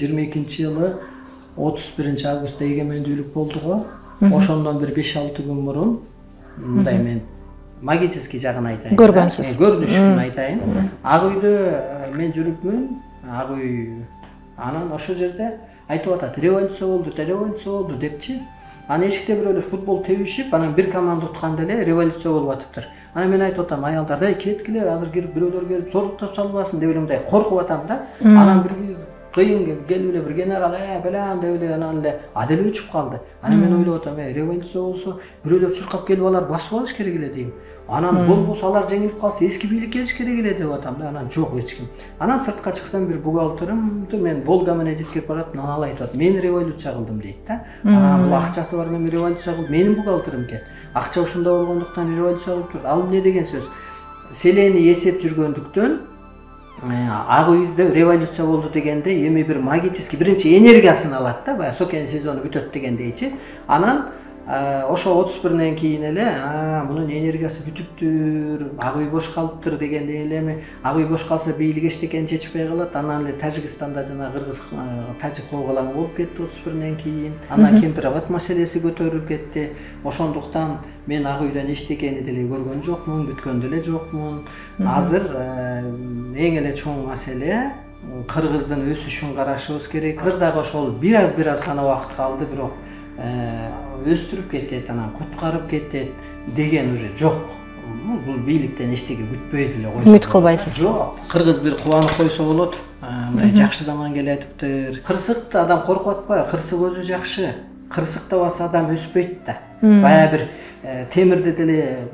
22-жылы 31-августта эгемендүүлүк болду го. Ошондон бир 5-6 күн мурун мындай мен магический жагын айтайын. Көргөнсүз. Көрүнүшүн айтайын. Ак үйдө мен жүрүпмүн. Ак үй анан ошол жерде айтып атат, революция болду депчи. Анан эшикте бирөөлөр футбол тебишип, анан бир команда утканда эле революция болуп атыптыр. Анан мен айтып атам, аялдар, кеткиле, азыр кирип бирөөлөр келип соруктап салбасын деп эле мындай коркуп атам да. Анан бир кыйын келип эле бир генерал, белем деп эле анан эле аделе өчүп калды. Анан мен ойлоп атам, революция болсо бирөөлөр чуркап келип алар басып алыш керек эле дейм. Анан болбосо алар жеңилип калса эски бийлик келиш керек эле деп атам да. Анан жок эч ким. Анан сыртка чыксам бир бухгалтеримди мен Волга менен жеткирип баратып, анан ал айтып атат, мен революция кылдым дейт да. Анан бул акчасы бар эми революция кылып, менин бухгалтерим экен. Акча ушунда болгондуктан революция кылып тур. Ал эмне деген сөз? Селени эсеп жүргөндүктөн ак үйдө революция болду дегенде эми бир магический биринчи энергиясын алат да, баягы сокен сезону бүтөт дегендейчи. Анан ошо 31-ден кийин эле мунун энергиясы бүтүптүр, ак үй бош калыптыр дегенде эле эми ак үй бош калса бийлик эчтекени чечпей калат. Анан эле Тажикстанда жана Кыргыз тажик коогалаңы болуп кетти 31-ден кийин. Анан кемпир-абад маселеси көтөрүлүп кетти. Ошондуктан мен ак үйдөн эчтекени деле көргөн жокмун, бүткөн деле жокмун. Азыр эң эле чоң маселе Кыргыздын өсүшүн карашыбыз керек. Азыр дагы ошол бир аз гана убакыт калды, бирок өстүрүп кетет, анан куткарып кетет деген уже жок. Бул бийликтен эчтеке күтпөйт эле койсо. Үмүт кылбайсыз. Жок, Кыргыз бир кубанып койсо болот. Мындай жакшы заман келатыптыр. Кырсыкты адам коркуп атпайбы? Кырсык өзү жакшы. Кырсыктабаса адам өспөйт да. Баягы бир темирди деле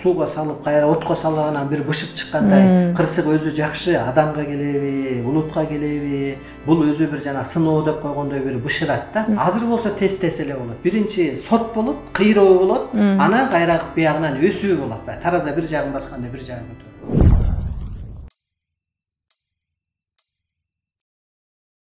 сууга салып, кайра отко салып анан бир бышып чыккандай, кырсык өзү жакшы, адамга келеби, улутка келеби? Бул өзү бир жана сыноо деп койгондой бир бышырат да. Азыр болсо тез эле болот. Биринчи сот болот, кыйроо болот, анан кайра биягынан өсүү болот. Тараза бир жагын басканда бир жагы көтөрүлөт.